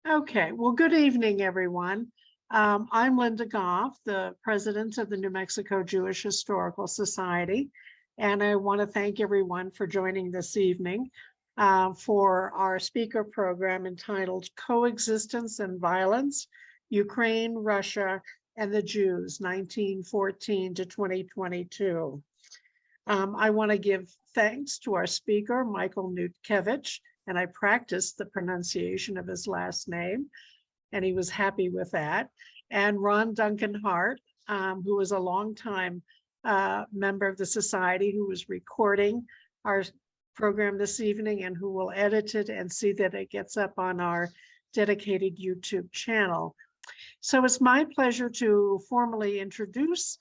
Okay, well, good evening, everyone. I'm Linda Goff, the president of the New Mexico Jewish Historical Society, and I want to thank everyone for joining this evening for our speaker program entitled Coexistence and Violence, Ukraine, Russia, and the Jews, 1914 to 2022. I want to give thanks to our speaker, Michael Nutkiewicz, and I practiced the pronunciation of his last name, and he was happy with that. And Ron Duncan Hart, who was a longtime member of the society, who was recording our program this evening and who will edit it and see that it gets up on our dedicated YouTube channel. So it's my pleasure to formally introduce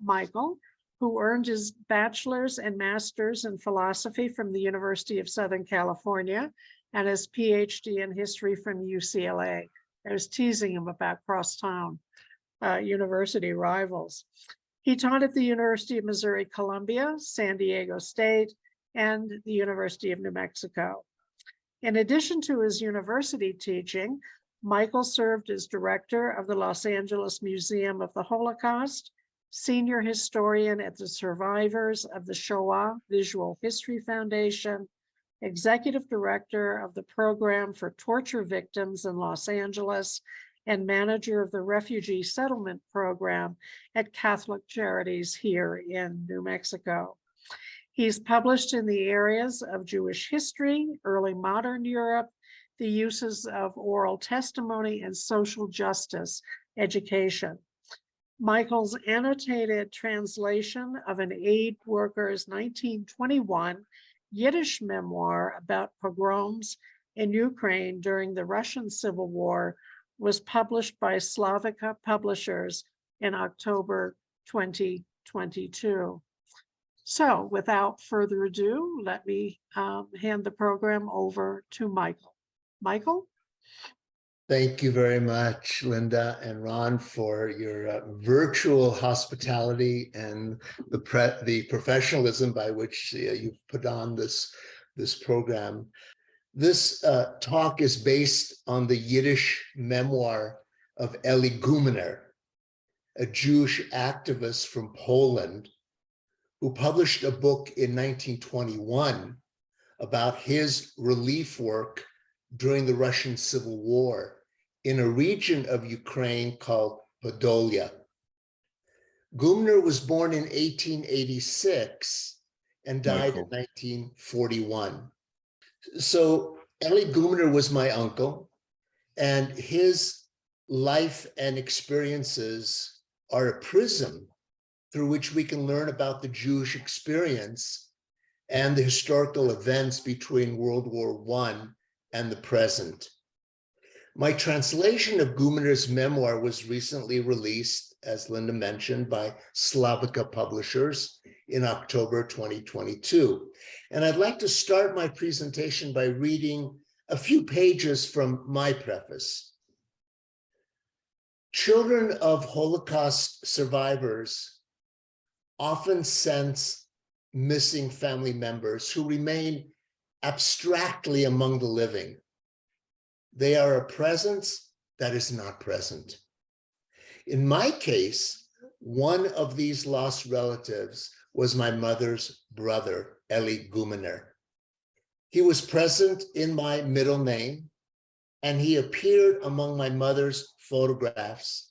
Michael, who earned his bachelor's and master's in philosophy from the University of Southern California and his PhD in history from UCLA. I was teasing him about crosstown university rivals. He taught at the University of Missouri Columbia, San Diego State, and the University of New Mexico. In addition to his university teaching, Michael served as director of the Los Angeles Museum of the Holocaust, senior historian at the Survivors of the Shoah Visual History Foundation, executive director of the Program for Torture Victims in Los Angeles, and manager of the Refugee Settlement Program at Catholic Charities here in New Mexico. He's published in the areas of Jewish history, early modern Europe, the uses of oral testimony, and social justice education. Michael's annotated translation of an aid worker's 1921 Yiddish memoir about pogroms in Ukraine during the Russian Civil War was published by Slavica Publishers in October 2022. So without further ado, let me hand the program over to Michael. Michael? Thank you very much, Linda and Ron, for your virtual hospitality and the professionalism by which you've put on this program. This talk is based on the Yiddish memoir of Eli Gumener, a Jewish activist from Poland, who published a book in 1921 about his relief work during the Russian Civil War in a region of Ukraine called Podolia. Gumener was born in 1886 and died in 1941. So Eli Gumener was my uncle, and his life and experiences are a prism through which we can learn about the Jewish experience and the historical events between World War I and the present. My translation of Gumener's memoir was recently released, as Linda mentioned, by Slavica Publishers in October 2022. And I'd like to start my presentation by reading a few pages from my preface. Children of Holocaust survivors often sense missing family members who remain abstractly among the living. They are a presence that is not present. In my case, one of these lost relatives was my mother's brother, Eli Gumener. He was present in my middle name, and he appeared among my mother's photographs.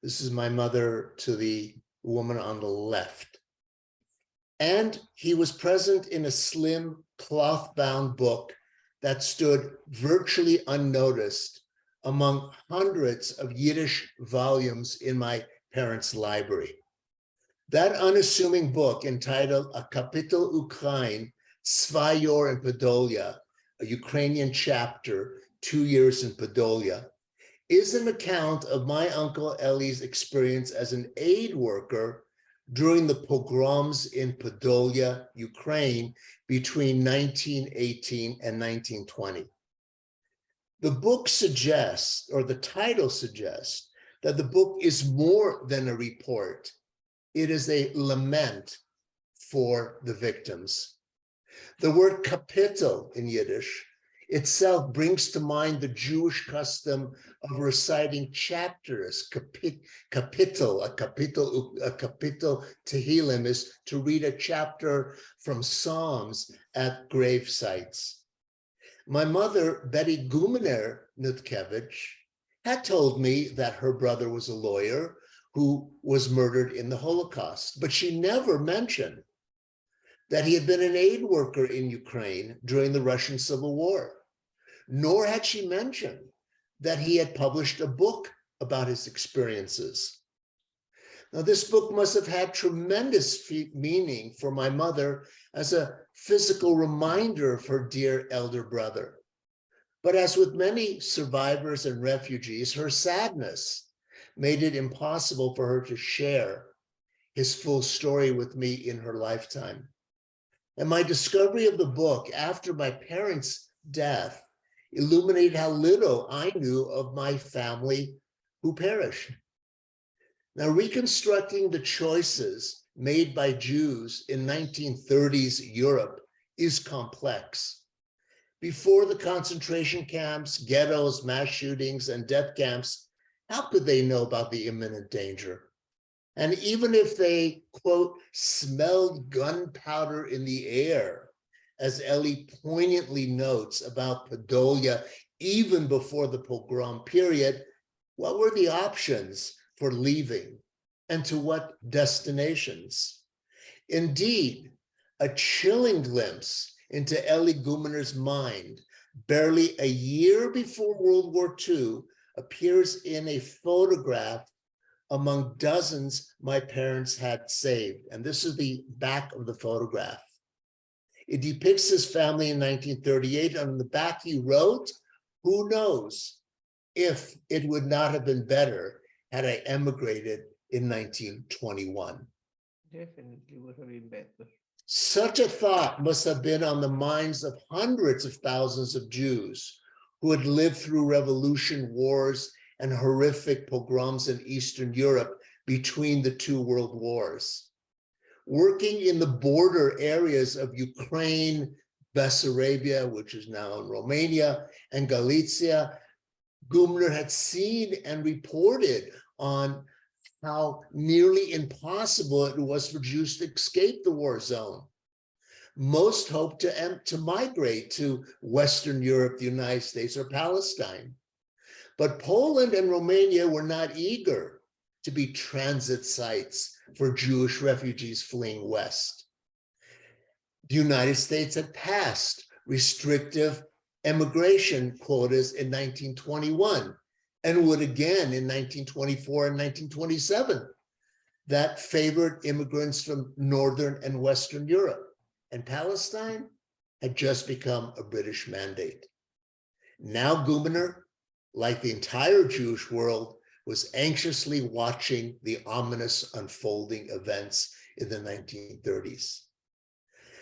This is my mother to the woman on the left. And he was present in a slim cloth-bound book that stood virtually unnoticed among hundreds of Yiddish volumes in my parents' library. That unassuming book, entitled A Kapitel Ukraine, Zwei Jahre in Podolia, a Ukrainian chapter, 2 years in Podolia, is an account of my uncle Eli's experience as an aid worker during the pogroms in Podolia, Ukraine, between 1918 and 1920. The book suggests, or the title suggests, that the book is more than a report. It is a lament for the victims. The word kapitel in Yiddish itself brings to mind the Jewish custom of reciting chapters. Kapitel, a kapitel Tehillim is to read a chapter from Psalms at grave sites. My mother, Betty Gumener Nutkiewicz, had told me that her brother was a lawyer who was murdered in the Holocaust, but she never mentioned that he had been an aid worker in Ukraine during the Russian Civil War, nor had she mentioned that he had published a book about his experiences. Now, this book must have had tremendous meaning for my mother as a physical reminder of her dear elder brother. But as with many survivors and refugees, her sadness made it impossible for her to share his full story with me in her lifetime. And my discovery of the book after my parents' death illuminated how little I knew of my family who perished. Now, reconstructing the choices made by Jews in 1930s Europe is complex. Before the concentration camps, ghettos, mass shootings, and death camps, how could they know about the imminent danger? And even if they, quote, smelled gunpowder in the air, as Ellie poignantly notes about Podolia, even before the pogrom period, what were the options for leaving and to what destinations? Indeed, a chilling glimpse into Ellie Gumener's mind, barely a year before World War II, appears in a photograph among dozens my parents had saved. And this is the back of the photograph. It depicts his family in 1938. On the back, he wrote, "Who knows if it would not have been better had I emigrated in 1921. Definitely would have been better. Such a thought must have been on the minds of hundreds of thousands of Jews who had lived through revolution, wars, and horrific pogroms in Eastern Europe between the two world wars. Working in the border areas of Ukraine, Bessarabia, which is now in Romania, and Galicia, Gumener had seen and reported on how nearly impossible it was for Jews to escape the war zone. Most hoped to migrate to Western Europe, the United States, or Palestine. But Poland and Romania were not eager to be transit sites for Jewish refugees fleeing west. The United States had passed restrictive immigration quotas in 1921 and would again in 1924 and 1927 that favored immigrants from Northern and Western Europe. And Palestine had just become a British mandate. Now Gumener, like the entire Jewish world, was anxiously watching the ominous unfolding events in the 1930s.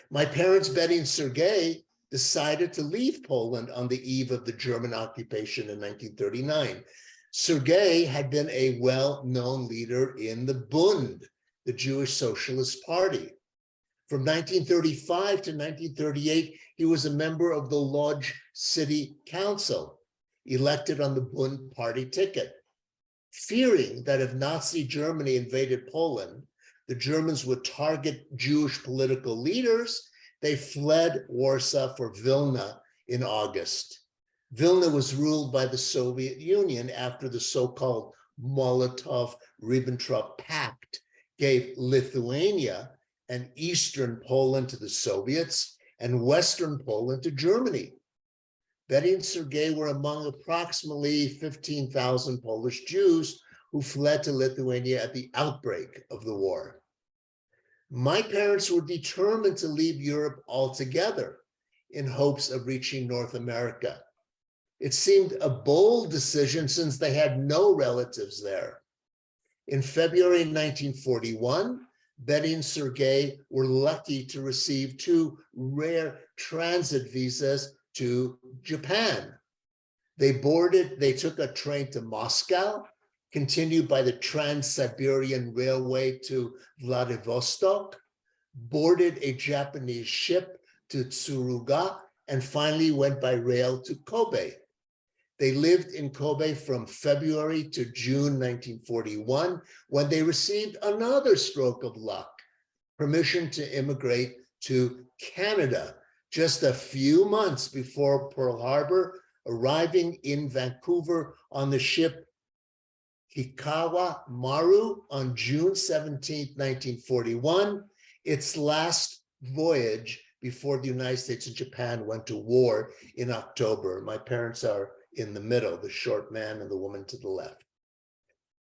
My parents, Betty and Sergei, decided to leave Poland on the eve of the German occupation in 1939. Sergei had been a well-known leader in the Bund, the Jewish Socialist Party. From 1935 to 1938, he was a member of the Lodz City Council, elected on the Bund party ticket. Fearing that if Nazi Germany invaded Poland, the Germans would target Jewish political leaders, they fled Warsaw for Vilna in August. Vilna was ruled by the Soviet Union after the so-called Molotov-Ribbentrop Pact gave Lithuania and Eastern Poland to the Soviets and Western Poland to Germany. Betty and Sergei were among approximately 15,000 Polish Jews who fled to Lithuania at the outbreak of the war. My parents were determined to leave Europe altogether in hopes of reaching North America. It seemed a bold decision since they had no relatives there. In February 1941, Betty and Sergei were lucky to receive two rare transit visas to Japan. They took a train to Moscow, continued by the Trans-Siberian Railway to Vladivostok, boarded a Japanese ship to Tsuruga, and finally went by rail to Kobe. They lived in Kobe from February to June 1941, when they received another stroke of luck, permission to immigrate to Canada, just a few months before Pearl Harbor, arriving in Vancouver on the ship Hikawa Maru on June 17, 1941, its last voyage before the United States and Japan went to war in October. My parents are in the middle, the short man and the woman to the left.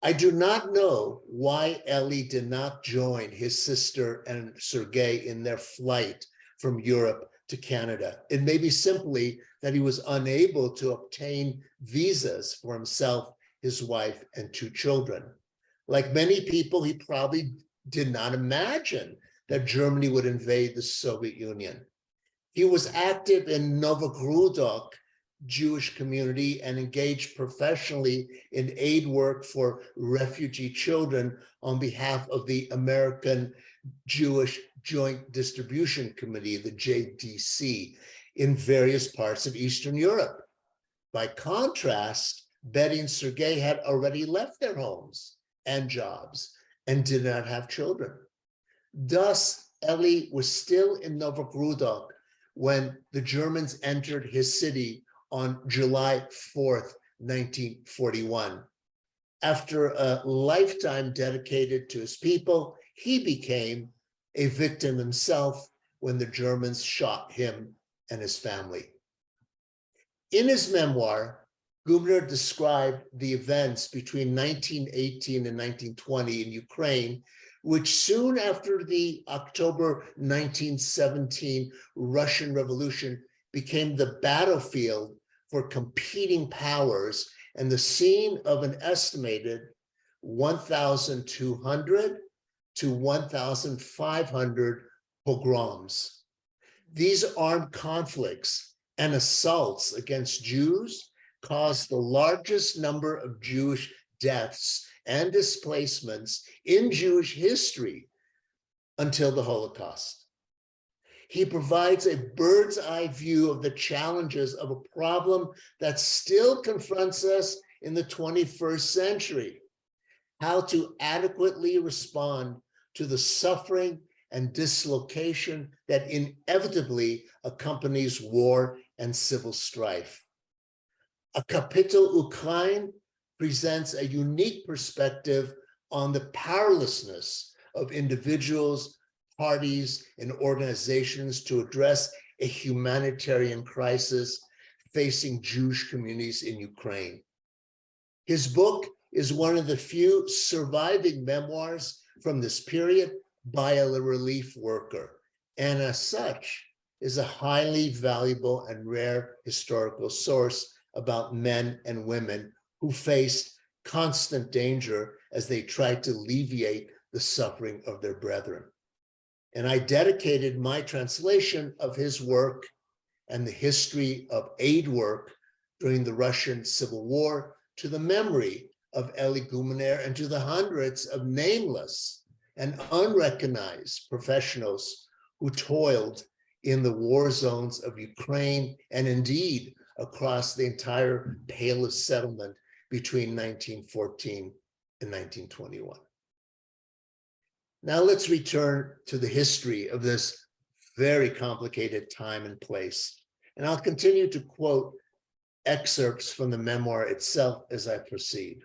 I do not know why Eli did not join his sister and Sergei in their flight from Europe to Canada. It may be simply that he was unable to obtain visas for himself, his wife, and 2 children. Like many people, he probably did not imagine that Germany would invade the Soviet Union. He was active in Novogrudok Jewish community and engaged professionally in aid work for refugee children on behalf of the American Jewish Joint Distribution Committee, the JDC, in various parts of Eastern Europe. By contrast, Betty and Sergei had already left their homes and jobs and did not have children. Thus, Eli was still in Novogrudok when the Germans entered his city on July 4th, 1941. After a lifetime dedicated to his people, he became a victim himself when the Germans shot him and his family. In his memoir, Gubner described the events between 1918 and 1920 in Ukraine, which soon after the October 1917 Russian Revolution became the battlefield for competing powers and the scene of an estimated 1,200 to 1,500 pogroms. These armed conflicts and assaults against Jews caused the largest number of Jewish deaths and displacements in Jewish history until the Holocaust. He provides a bird's eye view of the challenges of a problem that still confronts us in the 21st century: how to adequately respond to the suffering and dislocation that inevitably accompanies war and civil strife. A Kapitel Ukraine presents a unique perspective on the powerlessness of individuals, parties, and organizations to address a humanitarian crisis facing Jewish communities in Ukraine. His book is one of the few surviving memoirs from this period by a relief worker, and as such is a highly valuable and rare historical source about men and women who faced constant danger as they tried to alleviate the suffering of their brethren. And I dedicated my translation of his work and the history of aid work during the Russian Civil War to the memory of Eli Gumener and to the hundreds of nameless and unrecognized professionals who toiled in the war zones of Ukraine and indeed across the entire Pale of Settlement between 1914 and 1921. Now let's return to the history of this very complicated time and place. And I'll continue to quote excerpts from the memoir itself as I proceed.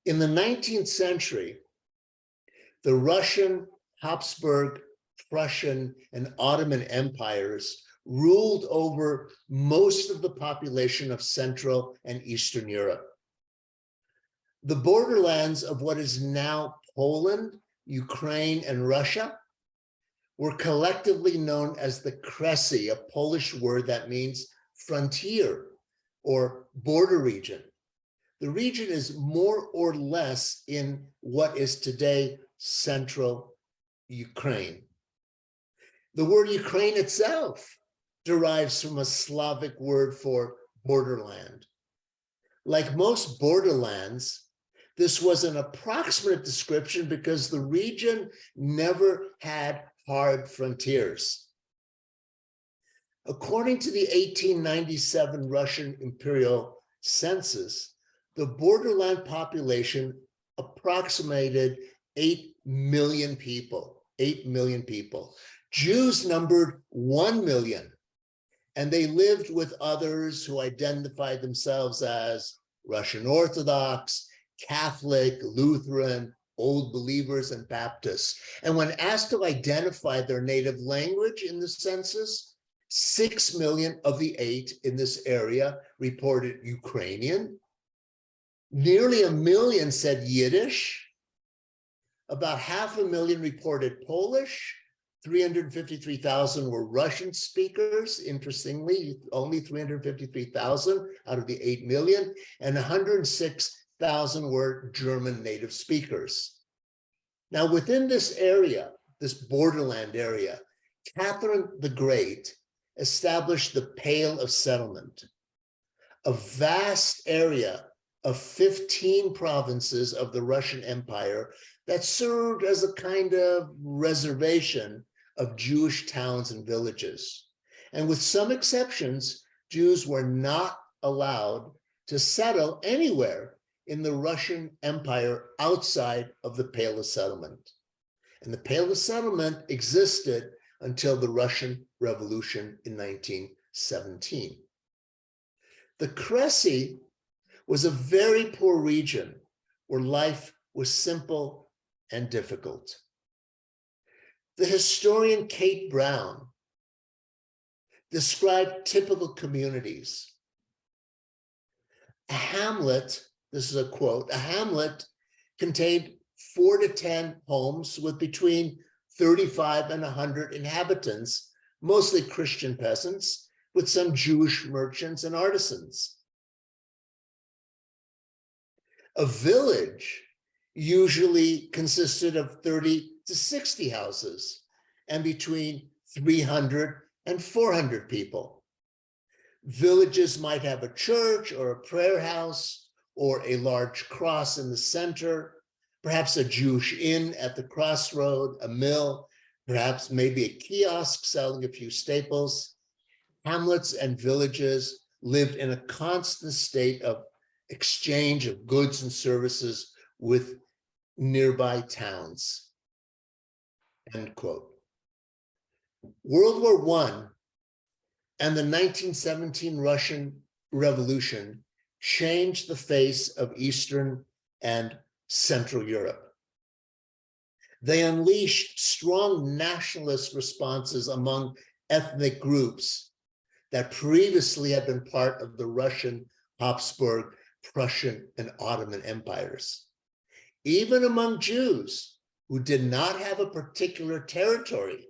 In the 19th century, the Russian, Habsburg, Prussian, and Ottoman empires ruled over most of the population of Central and Eastern Europe. The borderlands of what is now Poland, Ukraine, and Russia were collectively known as the Kresy, a Polish word that means frontier or border region. The region is more or less in what is today central Ukraine. The word Ukraine itself derives from a Slavic word for borderland. Like most borderlands, this was an approximate description because the region never had hard frontiers. According to the 1897 Russian imperial census, the borderland population approximated 8 million people, 8 million people. Jews numbered 1 million, and they lived with others who identified themselves as Russian Orthodox, Catholic, Lutheran, Old Believers, and Baptists. And when asked to identify their native language in the census, 6 million of the 8 in this area reported Ukrainian. Nearly 1 million said Yiddish. About 500,000 reported Polish. 353,000 were Russian speakers. Interestingly, only 353,000 out of the 8 million, and 106,000 were German native speakers. Now, within this area, this borderland area, Catherine the Great established the Pale of Settlement, a vast area of 15 provinces of the Russian Empire that served as a kind of reservation of Jewish towns and villages. And with some exceptions, Jews were not allowed to settle anywhere in the Russian Empire outside of the Pale of Settlement. And the Pale of Settlement existed until the Russian Revolution in 1917. The Kresy was a very poor region where life was simple and difficult. The historian Kate Brown described typical communities. A hamlet, this is a quote, a hamlet contained 4 to 10 homes with between 35 and 100 inhabitants, mostly Christian peasants, with some Jewish merchants and artisans. A village usually consisted of 30 to 60 houses and between 300 and 400 people. Villages might have a church or a prayer house or a large cross in the center, perhaps a Jewish inn at the crossroad, a mill, perhaps maybe a kiosk selling a few staples. Hamlets and villages lived in a constant state of exchange of goods and services with nearby towns. End quote. World War I and the 1917 Russian Revolution changed the face of Eastern and Central Europe. They unleashed strong nationalist responses among ethnic groups that previously had been part of the Russian, Habsburg, Prussian, and Ottoman empires. Even among Jews who did not have a particular territory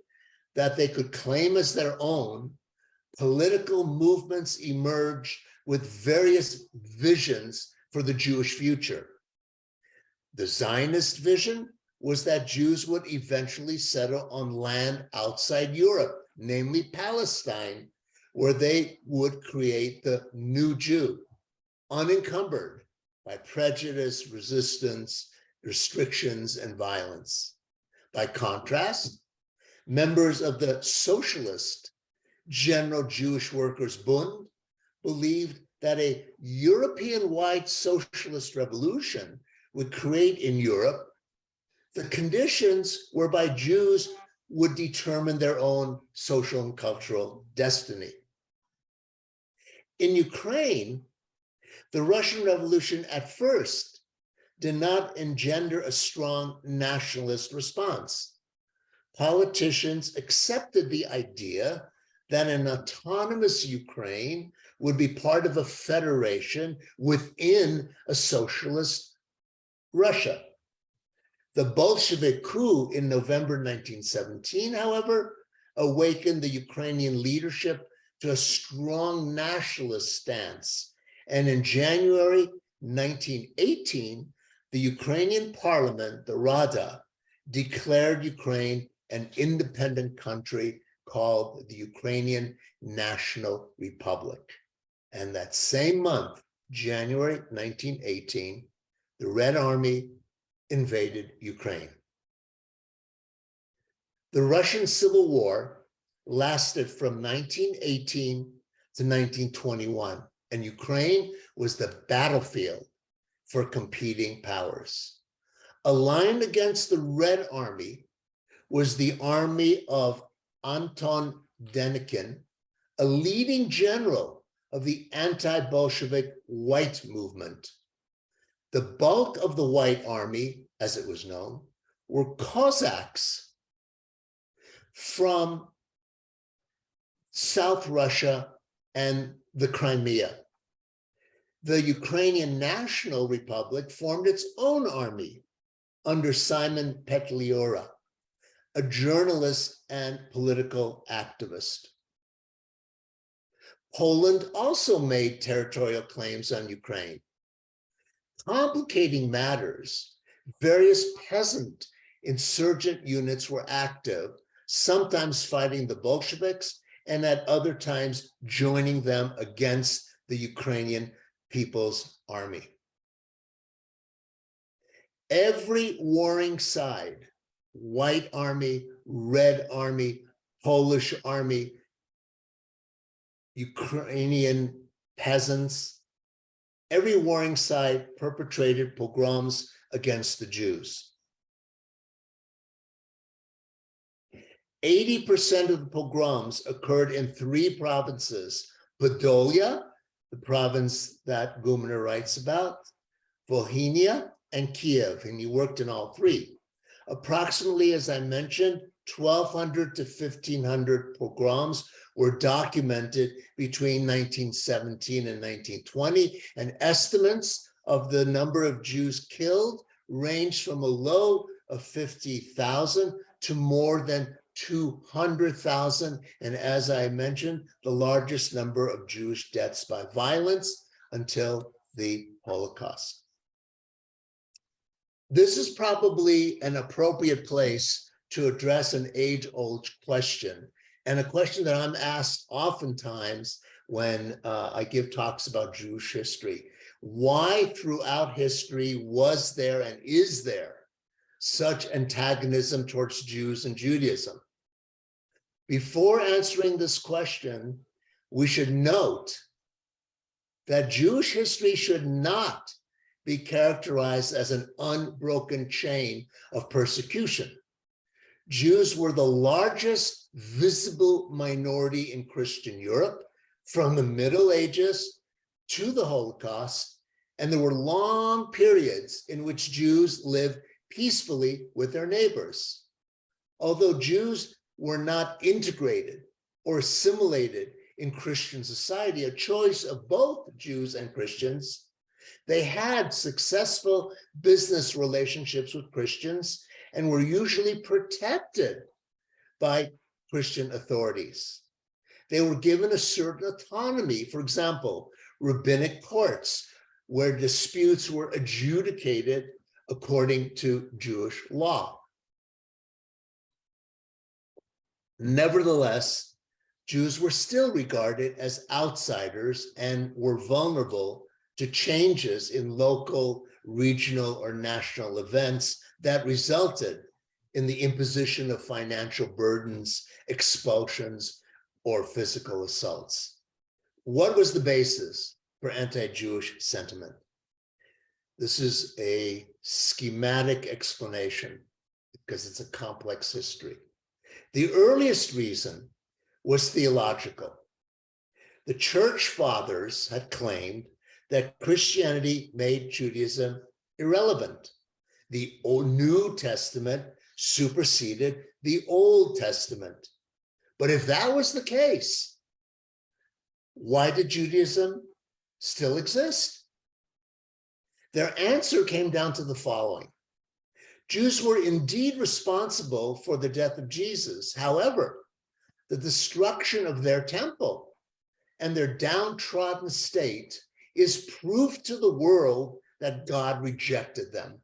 that they could claim as their own, political movements emerged with various visions for the Jewish future. The Zionist vision was that Jews would eventually settle on land outside Europe, namely Palestine, where they would create the new Jew, unencumbered by prejudice, resistance, restrictions, and violence. By contrast, members of the socialist General Jewish Workers' Bund believed that a European-wide socialist revolution would create in Europe the conditions whereby Jews would determine their own social and cultural destiny. In Ukraine, the Russian Revolution at first did not engender a strong nationalist response. Politicians accepted the idea that an autonomous Ukraine would be part of a federation within a socialist Russia. The Bolshevik coup in November 1917, however, awakened the Ukrainian leadership to a strong nationalist stance. And in January 1918, the Ukrainian parliament, the Rada, declared Ukraine an independent country called the Ukrainian National Republic. And that same month, January 1918, the Red Army invaded Ukraine. The Russian Civil War lasted from 1918 to 1921, and Ukraine was the battlefield for competing powers. Aligned against the Red Army was the army of Anton Denikin, a leading general of the anti-Bolshevik White movement. The bulk of the White Army, as it was known, were Cossacks from South Russia and the Crimea. The Ukrainian National Republic formed its own army under Simon Petliura, a journalist and political activist. Poland also made territorial claims on Ukraine. Complicating matters, various peasant insurgent units were active, sometimes fighting the Bolsheviks and at other times joining them against the Ukrainian People's Army. Every warring side, White Army, Red Army, Polish Army, Ukrainian peasants, every warring side perpetrated pogroms against the Jews. 80% of the pogroms occurred in 3 provinces: Podolia, the province that Guminer writes about, Volhynia, and Kiev, and he worked in all 3. Approximately, as I mentioned, 1,200 to 1,500 pogroms were documented between 1917 and 1920, and estimates of the number of Jews killed ranged from a low of 50,000 to more than 200,000, and as I mentioned, the largest number of Jewish deaths by violence until the Holocaust. This is probably an appropriate place to address an age-old question, and a question that I'm asked oftentimes when I give talks about Jewish history. Why throughout history was there and is there such antagonism towards Jews and Judaism? Before answering this question, we should note that Jewish history should not be characterized as an unbroken chain of persecution. Jews were the largest visible minority in Christian Europe from the Middle Ages to the Holocaust, and there were long periods in which Jews lived peacefully with their neighbors. Although Jews were not integrated or assimilated in Christian society, a choice of both Jews and Christians, they had successful business relationships with Christians and were usually protected by Christian authorities. They were given a certain autonomy, for example, rabbinic courts, where disputes were adjudicated according to Jewish law. Nevertheless, Jews were still regarded as outsiders and were vulnerable to changes in local, regional, or national events that resulted in the imposition of financial burdens, expulsions, or physical assaults. What was the basis for anti-Jewish sentiment? This is a schematic explanation because it's a complex history. The earliest reason was theological. The church fathers had claimed that Christianity made Judaism irrelevant. The New Testament superseded the Old Testament. But if that was the case, why did Judaism still exist? Their answer came down to the following. Jews were indeed responsible for the death of Jesus. However, the destruction of their temple and their downtrodden state is proof to the world that God rejected them.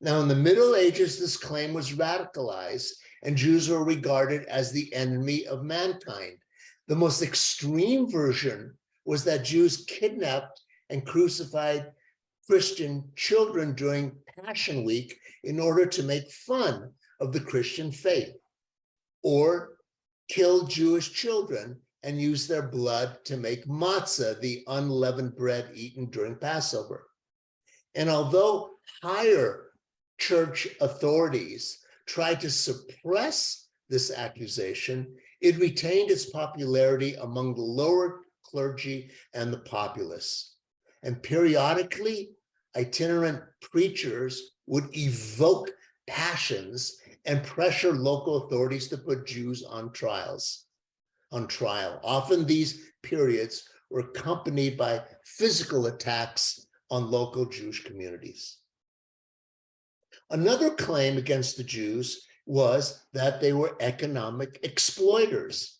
Now, in the Middle Ages, this claim was radicalized, and Jews were regarded as the enemy of mankind. The most extreme version was that Jews kidnapped and crucified Christian children during Passion Week in order to make fun of the Christian faith, or kill Jewish children and use their blood to make matzah, the unleavened bread eaten during Passover. And although higher church authorities tried to suppress this accusation, it retained its popularity among the lower clergy and the populace. And periodically, itinerant preachers would evoke passions and pressure local authorities to put Jews on trial. Often these periods were accompanied by physical attacks on local Jewish communities. Another claim against the Jews was that they were economic exploiters.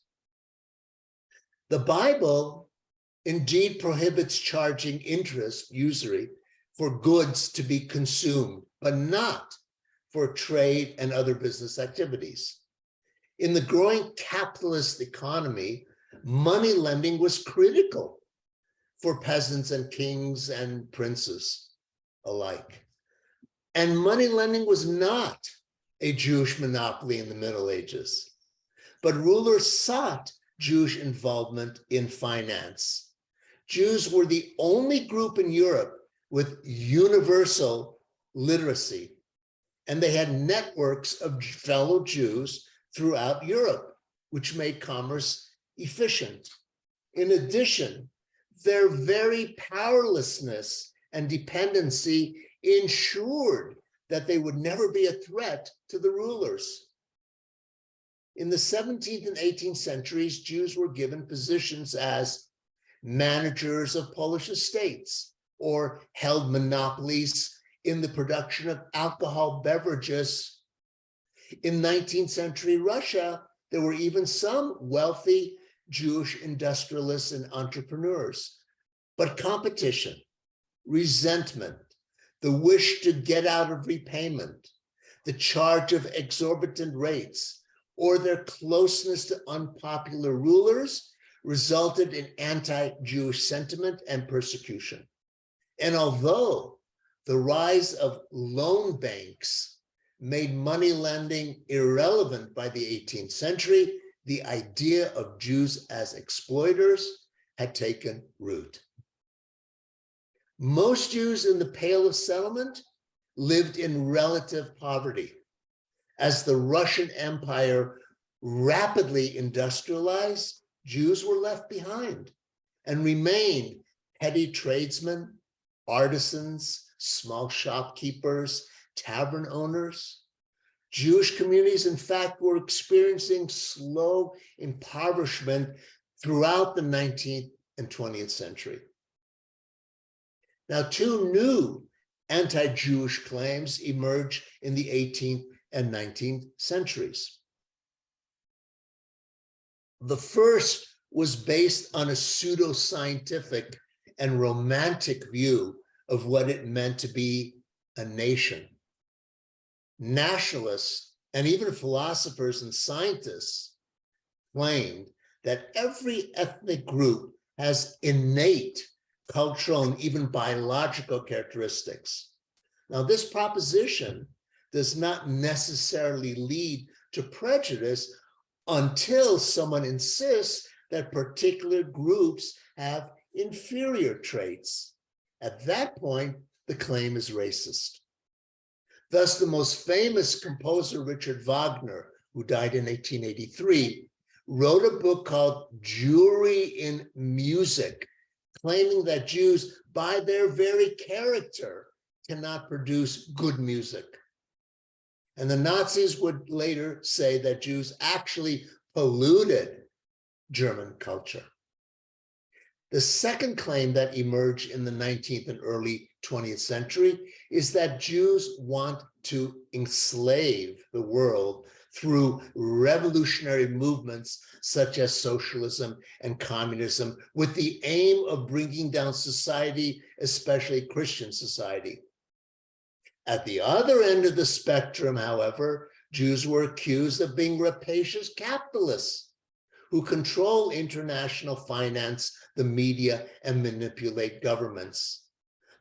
The Bible indeed prohibits charging interest, usury, for goods to be consumed, but not for trade and other business activities. In the growing capitalist economy, money lending was critical for peasants and kings and princes alike. And money lending was not a Jewish monopoly in the Middle Ages, but rulers sought Jewish involvement in finance. Jews were the only group in Europe with universal literacy, and they had networks of fellow Jews throughout Europe, which made commerce efficient. In addition, their very powerlessness and dependency ensured that they would never be a threat to the rulers. In the 17th and 18th centuries, Jews were given positions as managers of Polish estates or held monopolies in the production of alcohol beverages. In 19th century Russia, there were even some wealthy Jewish industrialists and entrepreneurs. But competition, resentment, the wish to get out of repayment, the charge of exorbitant rates, or their closeness to unpopular rulers resulted in anti-Jewish sentiment and persecution. And although the rise of loan banks made money lending irrelevant by the 18th century, the idea of Jews as exploiters had taken root. Most Jews in the Pale of Settlement lived in relative poverty. As the Russian Empire rapidly industrialized, Jews were left behind and remained petty tradesmen, artisans, small shopkeepers, tavern owners. Jewish communities, in fact, were experiencing slow impoverishment throughout the 19th and 20th century. Now, two new anti-Jewish claims emerged in the 18th and 19th centuries. The first was based on a pseudoscientific and romantic view of what it meant to be a nation. Nationalists and even philosophers and scientists claimed that every ethnic group has innate cultural and even biological characteristics. Now, this proposition does not necessarily lead to prejudice until someone insists that particular groups have inferior traits. At that point, the claim is racist. Thus, the most famous composer, Richard Wagner, who died in 1883, wrote a book called Jewry in Music, claiming that Jews, by their very character, cannot produce good music. And the Nazis would later say that Jews actually polluted German culture. The second claim that emerged in the 19th and early 20th century is that Jews want to enslave the world through revolutionary movements such as socialism and communism, with the aim of bringing down society, especially Christian society. At the other end of the spectrum, however, Jews were accused of being rapacious capitalists who control international finance, the media, and manipulate governments.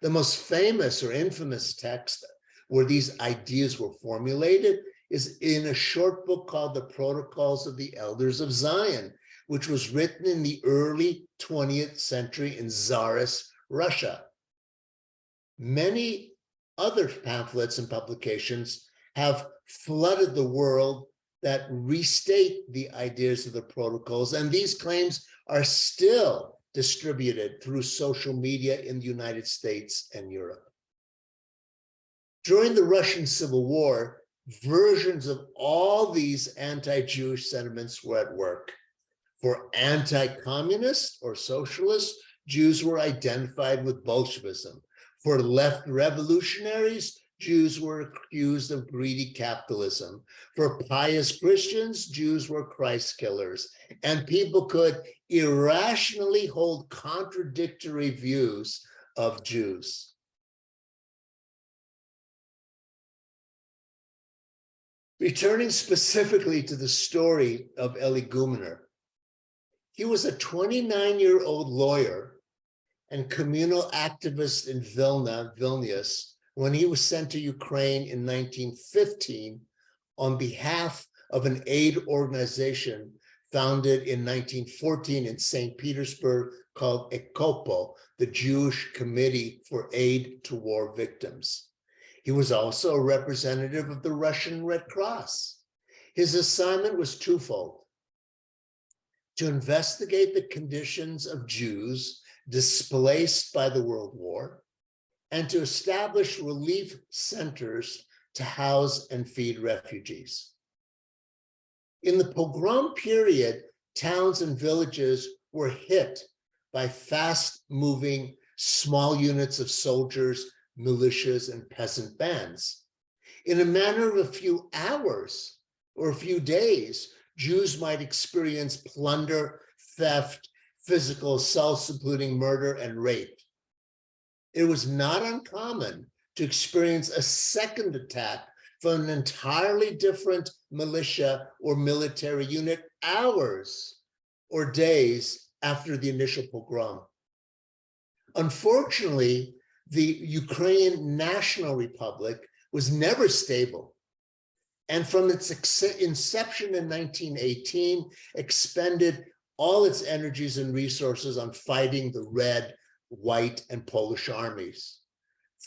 The most famous or infamous text where these ideas were formulated is in a short book called The Protocols of the Elders of Zion, which was written in the early 20th century in Tsarist Russia. Many other pamphlets and publications have flooded the world that restate the ideas of the protocols, and these claims are still distributed through social media in the United States and Europe. During the Russian Civil War, versions of all these anti-Jewish sentiments were at work. For anti-communist or socialist, Jews were identified with Bolshevism. For left revolutionaries, Jews were accused of greedy capitalism. For pious Christians, Jews were Christ killers. And people could irrationally hold contradictory views of Jews. Returning specifically to the story of Eli Gumener, he was a 29-year-old lawyer and communal activist in Vilnius, when he was sent to Ukraine in 1915 on behalf of an aid organization founded in 1914 in St. Petersburg called EKOPO, the Jewish Committee for Aid to War Victims. He was also a representative of the Russian Red Cross. His assignment was twofold: to investigate the conditions of Jews displaced by the World War, and to establish relief centers to house and feed refugees. In the pogrom period, towns and villages were hit by fast-moving small units of soldiers, militias, and peasant bands. In a matter of a few hours or a few days, Jews might experience plunder, theft, physical assaults, including murder and rape. It was not uncommon to experience a second attack from an entirely different militia or military unit hours or days after the initial pogrom. Unfortunately, the Ukrainian National Republic was never stable, and from its inception in 1918, expended all its energies and resources on fighting the Red, White, and Polish armies.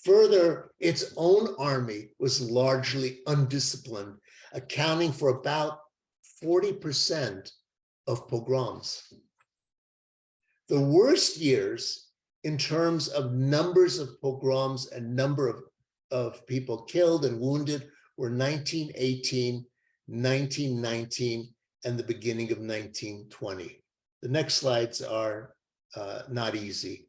Further, its own army was largely undisciplined, accounting for about 40% of pogroms. The worst years in terms of numbers of pogroms and number of people killed and wounded were 1918, 1919, and the beginning of 1920. The next slides are not easy.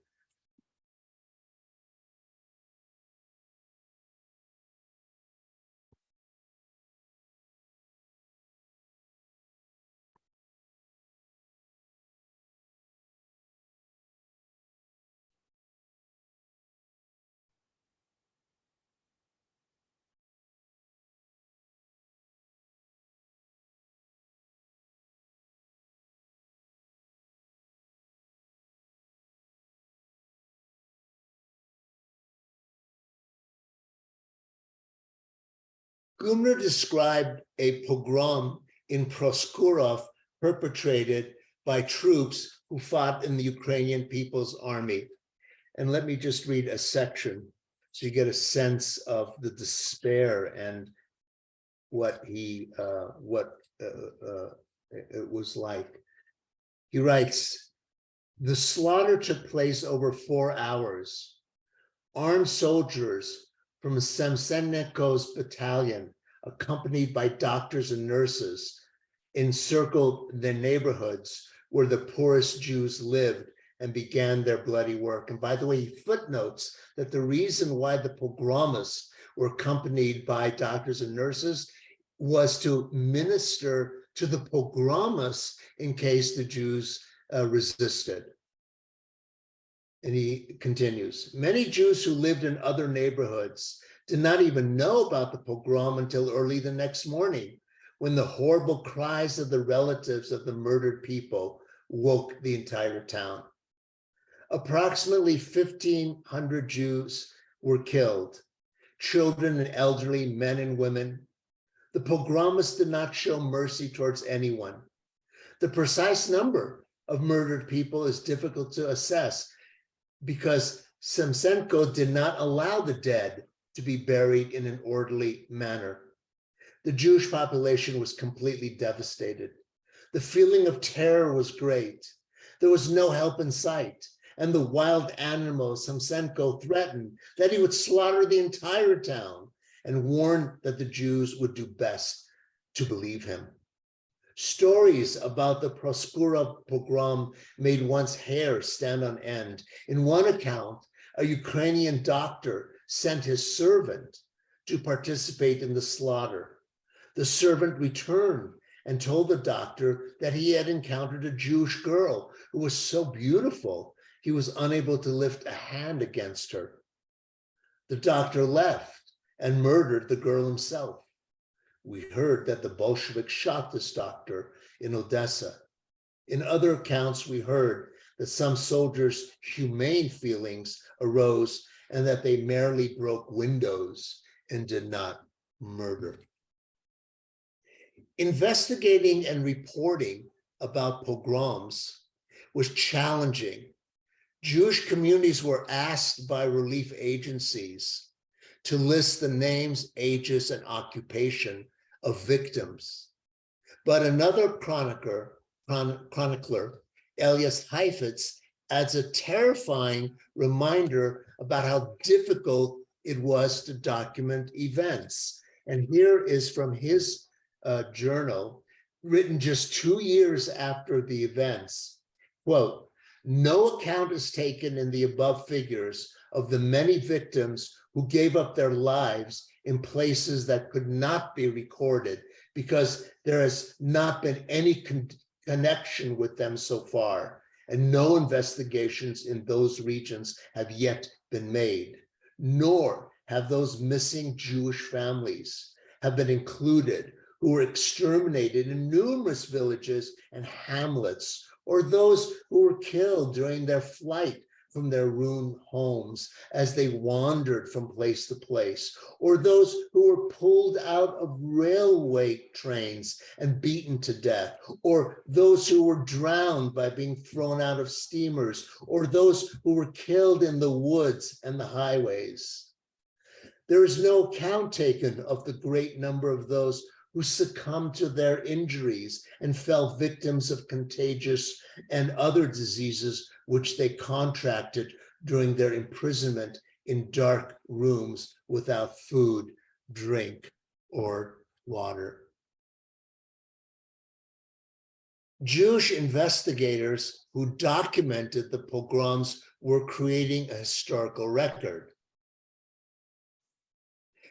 Gumener described a pogrom in Proskurov perpetrated by troops who fought in the Ukrainian People's Army. And let me just read a section so you get a sense of the despair and what it was like. He writes, "The slaughter took place over 4 hours. Armed soldiers from Semsenenko's battalion, accompanied by doctors and nurses, encircled the neighborhoods where the poorest Jews lived and began their bloody work." And by the way, he footnotes that the reason why the pogromists were accompanied by doctors and nurses was to minister to the pogromists in case the Jews resisted. And he continues, "Many Jews who lived in other neighborhoods did not even know about the pogrom until early the next morning, when the horrible cries of the relatives of the murdered people woke the entire town. Approximately 1,500 Jews were killed, children and elderly, men and women. The pogromists did not show mercy towards anyone. The precise number of murdered people is difficult to assess because Semchenko did not allow the dead to be buried in an orderly manner. The Jewish population was completely devastated. The feeling of terror was great. There was no help in sight, and the wild animals Semchenko threatened that he would slaughter the entire town and warned that the Jews would do best to believe him. Stories about the Proskura pogrom made one's hair stand on end. In one account, a Ukrainian doctor sent his servant to participate in the slaughter. The servant returned and told the doctor that he had encountered a Jewish girl who was so beautiful, he was unable to lift a hand against her. The doctor left and murdered the girl himself. We heard that the Bolsheviks shot this doctor in Odessa. In other accounts, we heard that some soldiers' humane feelings arose and that they merely broke windows and did not murder. Investigating and reporting about pogroms was challenging. Jewish communities were asked by relief agencies to list the names, ages, and occupation of victims. But another chronicler, Elias Heifetz, adds a terrifying reminder about how difficult it was to document events. And here is from his journal, written just 2 years after the events, quote, "No account is taken in the above figures of the many victims who gave up their lives in places that could not be recorded because there has not been any connection with them so far, and no investigations in those regions have yet been made, nor have those missing Jewish families have been included who were exterminated in numerous villages and hamlets, or those who were killed during their flight from their ruined homes as they wandered from place to place, or those who were pulled out of railway trains and beaten to death, or those who were drowned by being thrown out of steamers, or those who were killed in the woods and the highways. There is no account taken of the great number of those who succumbed to their injuries and fell victims of contagious and other diseases which they contracted during their imprisonment in dark rooms without food, drink, or water. Jewish investigators who documented the pogroms were creating a historical record.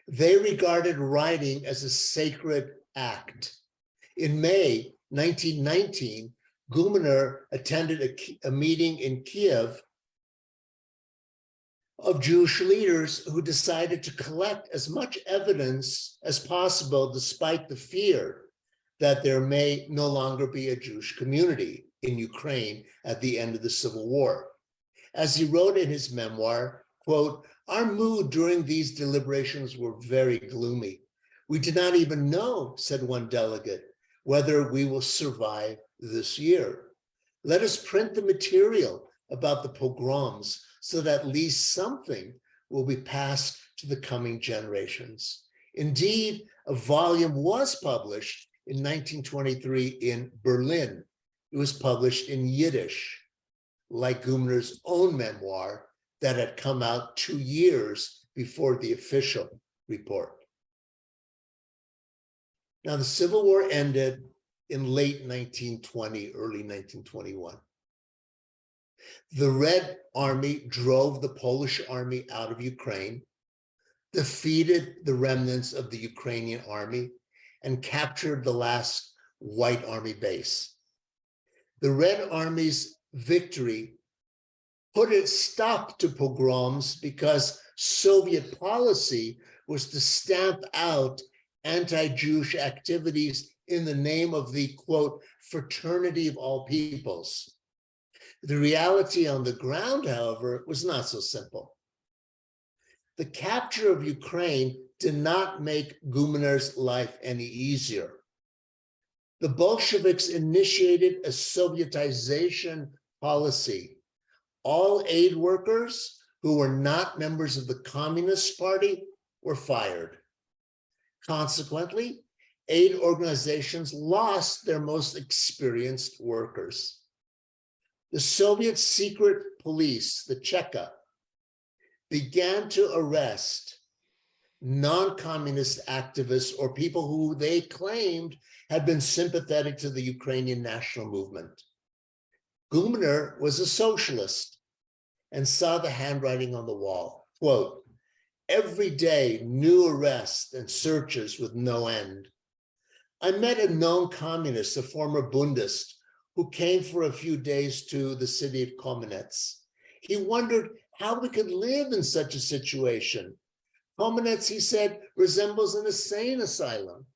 They regarded writing as a sacred act. In May 1919, Guminer attended a meeting in Kiev of Jewish leaders who decided to collect as much evidence as possible, despite the fear that there may no longer be a Jewish community in Ukraine at the end of the Civil War. As he wrote in his memoir, quote, "Our mood during these deliberations were very gloomy. We did not even know," said one delegate, "whether we will survive this year. Let us print the material about the pogroms so that at least something will be passed to the coming generations." Indeed, a volume was published in 1923 in Berlin. It was published in Yiddish, like Guminer's own memoir that had come out 2 years before the official report. Now, the Civil War ended in late 1920, early 1921. The Red Army drove the Polish army out of Ukraine, defeated the remnants of the Ukrainian army, and captured the last White Army base. The Red Army's victory put a stop to pogroms because Soviet policy was to stamp out anti-Jewish activities in the name of the, quote, fraternity of all peoples. The reality on the ground, however, was not so simple. The capture of Ukraine did not make Guminer's life any easier. The Bolsheviks initiated a Sovietization policy. All aid workers who were not members of the Communist Party were fired. Consequently, aid organizations lost their most experienced workers. The Soviet secret police, the Cheka, began to arrest non-communist activists or people who they claimed had been sympathetic to the Ukrainian national movement. Guminer was a socialist and saw the handwriting on the wall. Quote, "Every day, new arrests and searches with no end. I met a known communist, a former Bundist, who came for a few days to the city of Kamenets. He wondered how we could live in such a situation. Kamenets, he said, resembles an insane asylum."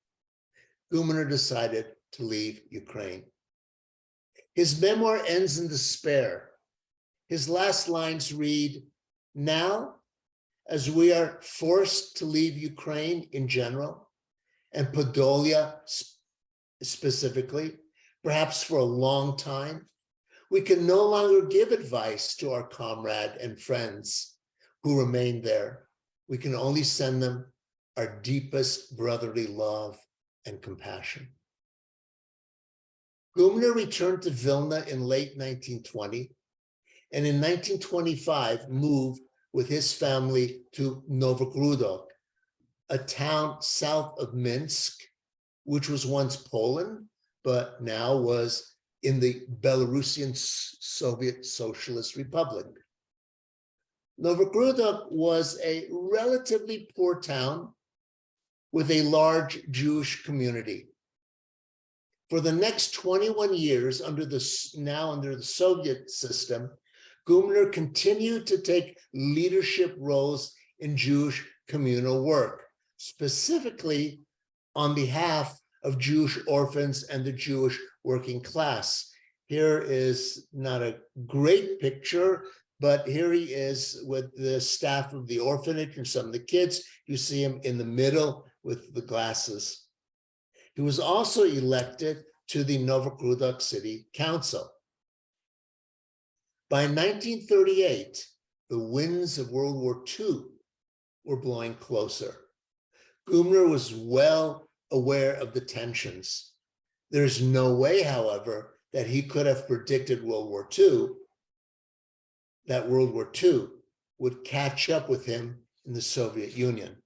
Guminer decided to leave Ukraine. His memoir ends in despair. His last lines read, "Now, as we are forced to leave Ukraine in general, and Podolia specifically, perhaps for a long time, we can no longer give advice to our comrade and friends who remain there. We can only send them our deepest brotherly love and compassion." Guminer returned to Vilna in late 1920, and in 1925 moved with his family to Novogrudok, a town south of Minsk, which was once Poland, but now was in the Belarusian Soviet Socialist Republic. Novogrudok was a relatively poor town with a large Jewish community. For the next 21 years, under the Soviet system, Guminer continued to take leadership roles in Jewish communal work, specifically on behalf of Jewish orphans and the Jewish working class. Here is not a great picture, but here he is with the staff of the orphanage and some of the kids. You see him in the middle with the glasses. He was also elected to the Novogrudok City Council. By 1938, the winds of World War II were blowing closer. Guminer was well aware of the tensions. There's no way, however, that he could have predicted World War II, that World War II would catch up with him in the Soviet Union.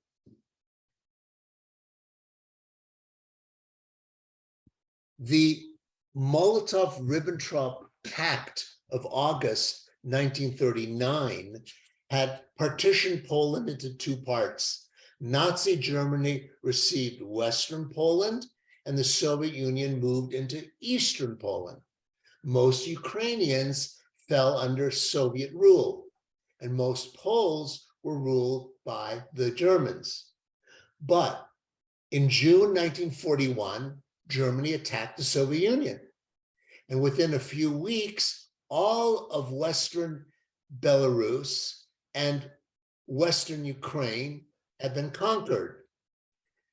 The Molotov-Ribbentrop Pact of August 1939 had partitioned Poland into two parts. Nazi Germany received Western Poland, and the Soviet Union moved into Eastern Poland. Most Ukrainians fell under Soviet rule, and most Poles were ruled by the Germans. But in June 1941, Germany attacked the Soviet Union. And within a few weeks, all of Western Belarus and Western Ukraine had been conquered.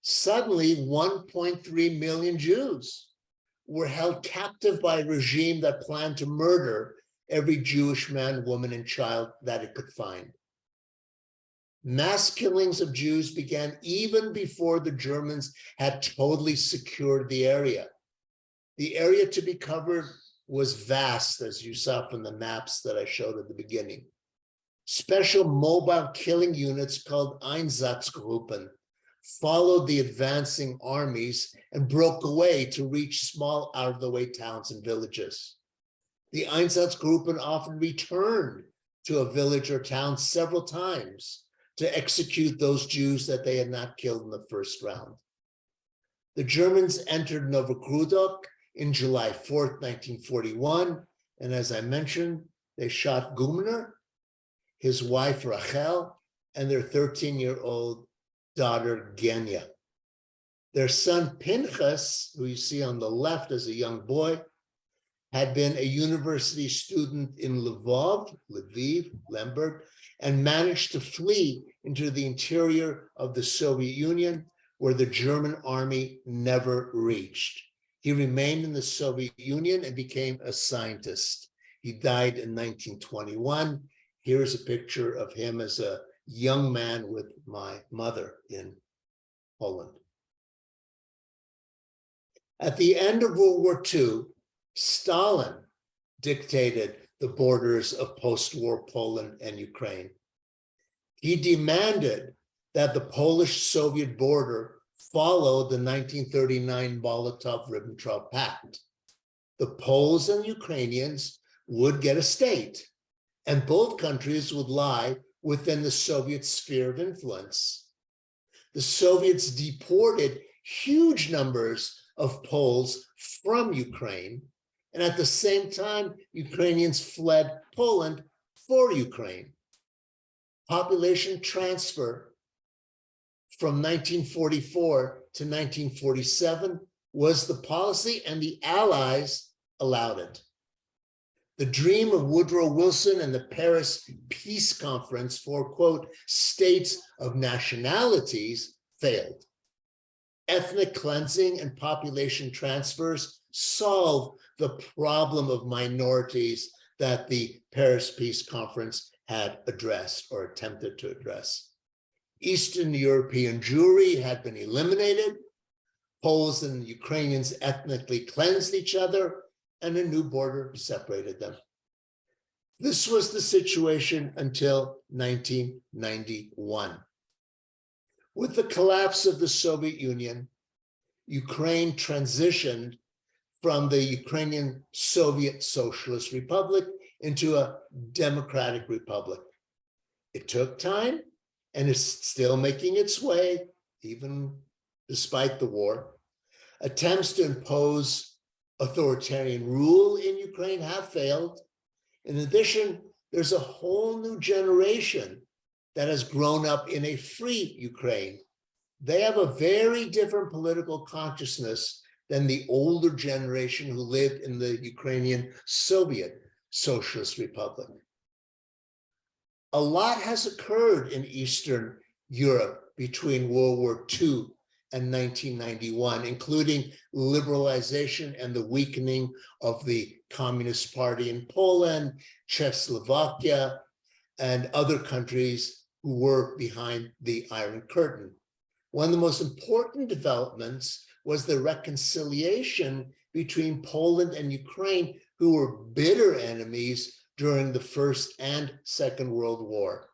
Suddenly, 1.3 million Jews were held captive by a regime that planned to murder every Jewish man, woman, and child that it could find. Mass killings of Jews began even before the Germans had totally secured the area. The area to be covered was vast, as you saw from the maps that I showed at the beginning. Special mobile killing units called Einsatzgruppen followed the advancing armies and broke away to reach small out-of-the-way towns and villages. The Einsatzgruppen often returned to a village or town several times to execute those Jews that they had not killed in the first round. The Germans entered Novogrudok in July 4th, 1941, and as I mentioned, they shot Guminer, his wife Rachel, and their 13-year-old daughter Genya. Their son Pinchas, who you see on the left as a young boy, had been a university student in Lviv, Lemberg, and managed to flee into the interior of the Soviet Union, where the German army never reached. He remained in the Soviet Union and became a scientist. He died in 1921. Here's a picture of him as a young man with my mother in Poland. At the end of World War II, Stalin dictated the borders of post-war Poland and Ukraine. He demanded that the Polish-Soviet border follow the 1939 Molotov-Ribbentrop Pact. The Poles and Ukrainians would get a state, and both countries would lie within the Soviet sphere of influence. The Soviets deported huge numbers of Poles from Ukraine, and at the same time, Ukrainians fled Poland for Ukraine. Population transfer from 1944 to 1947 was the policy, and the Allies allowed it. The dream of Woodrow Wilson and the Paris Peace Conference for, quote, states of nationalities failed. Ethnic cleansing and population transfers solved the problem of minorities that the Paris Peace Conference had addressed or attempted to address. Eastern European Jewry had been eliminated. Poles and Ukrainians ethnically cleansed each other, and a new border separated them. This was the situation until 1991. With the collapse of the Soviet Union, Ukraine transitioned from the Ukrainian Soviet Socialist Republic into a democratic republic. It took time and is still making its way, even despite the war. Attempts to impose authoritarian rule in Ukraine have failed. In addition, there's a whole new generation that has grown up in a free Ukraine. They have a very different political consciousness than the older generation who lived in the Ukrainian Soviet Socialist Republic. A lot has occurred in Eastern Europe between World War II and 1991, including liberalization and the weakening of the Communist Party in Poland, Czechoslovakia, and other countries who were behind the Iron Curtain. One of the most important developments was the reconciliation between Poland and Ukraine, who were bitter enemies during the First and Second World War.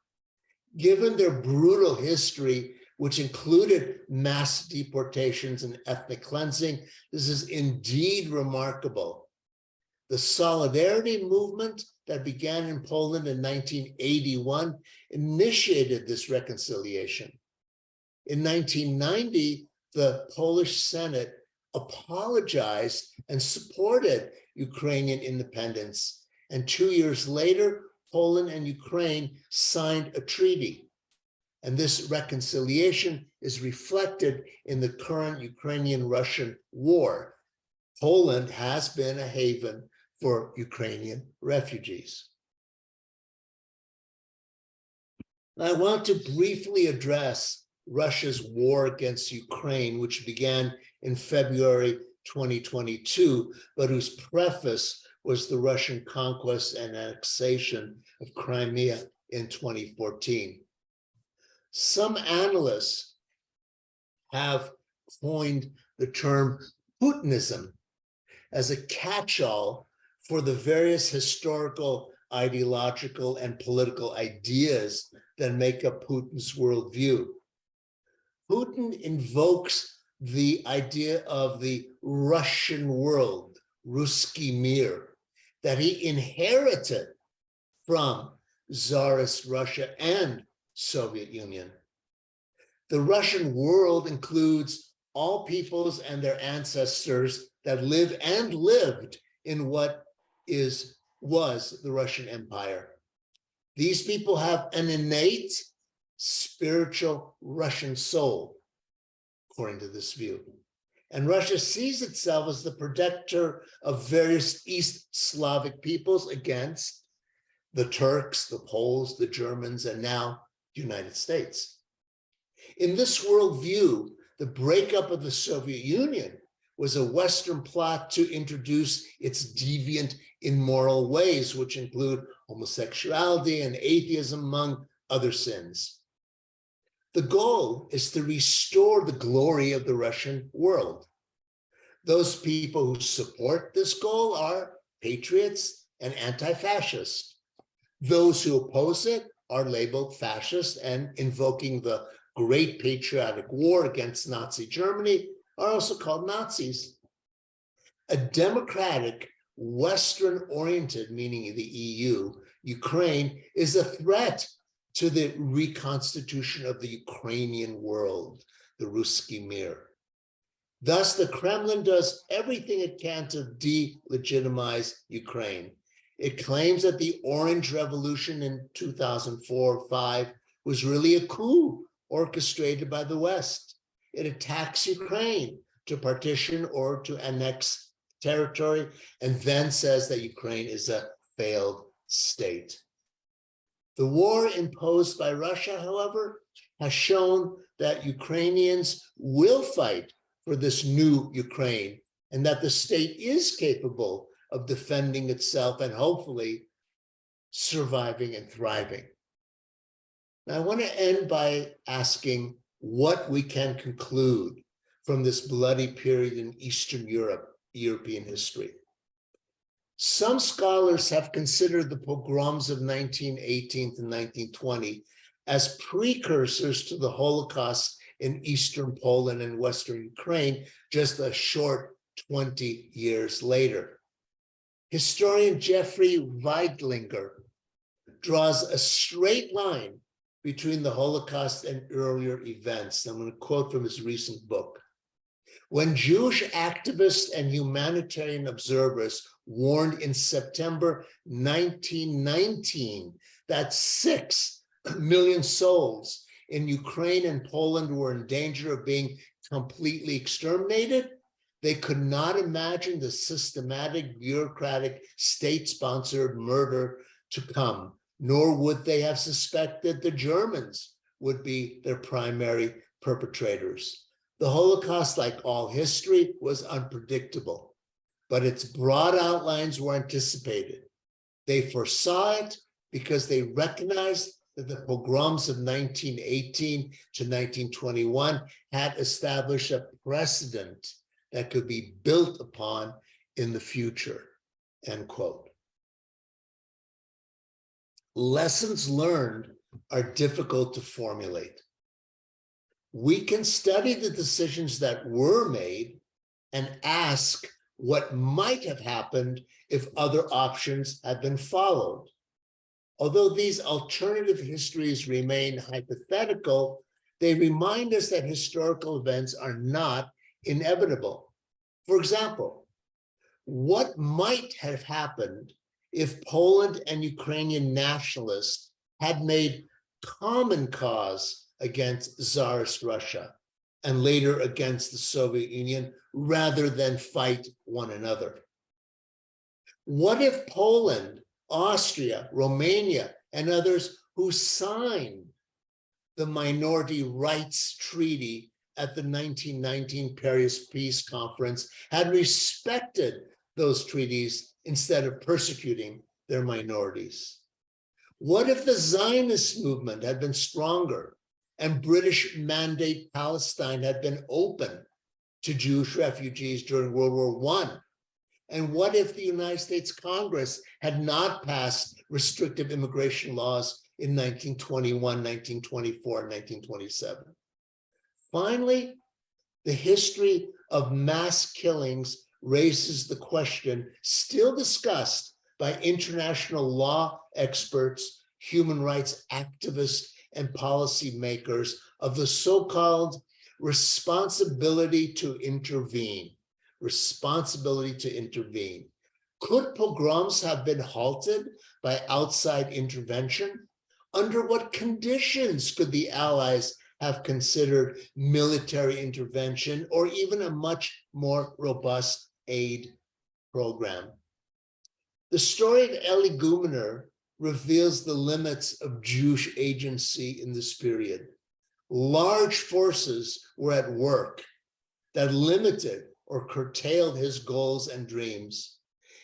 Given their brutal history, which included mass deportations and ethnic cleansing, this is indeed remarkable. The Solidarity movement that began in Poland in 1981 initiated this reconciliation. In 1990, the Polish Senate apologized and supported Ukrainian independence. And 2 years later, Poland and Ukraine signed a treaty. And this reconciliation is reflected in the current Ukrainian-Russian war. Poland has been a haven for Ukrainian refugees. I want to briefly address Russia's war against Ukraine, which began in February 2022, but whose preface was the Russian conquest and annexation of Crimea in 2014. Some analysts have coined the term Putinism as a catch-all for the various historical, ideological, and political ideas that make up Putin's worldview. Putin invokes the idea of the Russian world, Ruski Mir, that he inherited from Tsarist Russia and Soviet Union. The Russian world includes all peoples and their ancestors that live and lived in what was the Russian Empire. These people have an innate spiritual Russian soul, according to this view. And Russia sees itself as the protector of various East Slavic peoples against the Turks, the Poles, the Germans, and now the United States. In this worldview, the breakup of the Soviet Union was a Western plot to introduce its deviant, immoral ways, which include homosexuality and atheism, among other sins. The goal is to restore the glory of the Russian world. Those people who support this goal are patriots and anti-fascist. Those who oppose it are labeled fascist and invoking the Great Patriotic War against Nazi Germany are also called Nazis. A democratic, Western-oriented, meaning the EU, Ukraine is a threat to the reconstitution of the Ukrainian world, the Ruski Mir. Thus, the Kremlin does everything it can to delegitimize Ukraine. It claims that the Orange Revolution in 2004-5 was really a coup orchestrated by the West. It attacks Ukraine to partition or to annex territory, and then says that Ukraine is a failed state. The war imposed by Russia, however, has shown that Ukrainians will fight for this new Ukraine, and that the state is capable of defending itself and hopefully surviving and thriving. Now, I want to end by asking what we can conclude from this bloody period in Eastern European history. Some scholars have considered the pogroms of 1918 to 1920 as precursors to the Holocaust in Eastern Poland and Western Ukraine, just a short 20 years later. Historian Jeffrey Weidlinger draws a straight line between the Holocaust and earlier events. I'm going to quote from his recent book. When Jewish activists and humanitarian observers warned in September 1919 that 6 million souls in Ukraine and Poland were in danger of being completely exterminated, they could not imagine the systematic, bureaucratic, state-sponsored murder to come, nor would they have suspected the Germans would be their primary perpetrators. The Holocaust, like all history, was unpredictable, but its broad outlines were anticipated. They foresaw it because they recognized that the pogroms of 1918 to 1921 had established a precedent that could be built upon in the future, end quote. Lessons learned are difficult to formulate. We can study the decisions that were made and ask what might have happened if other options had been followed. Although these alternative histories remain hypothetical, they remind us that historical events are not inevitable. For example, what might have happened if Poland and Ukrainian nationalists had made common cause against Tsarist Russia and later against the Soviet Union rather than fight one another? What if Poland, Austria, Romania, and others who signed the Minority Rights Treaty at the 1919 Paris Peace Conference had respected those treaties instead of persecuting their minorities? What if the Zionist movement had been stronger and British Mandate Palestine had been open to Jewish refugees during World War I? And what if the United States Congress had not passed restrictive immigration laws in 1921, 1924, and 1927? Finally, the history of mass killings raises the question still discussed by international law experts, human rights activists, and policymakers of the so-called responsibility to intervene. Responsibility to intervene. Could pogroms have been halted by outside intervention? Under what conditions could the Allies have considered military intervention or even a much more robust aid program. The story of Elie Gumener reveals the limits of Jewish agency in this period. Large forces were at work that limited or curtailed his goals and dreams.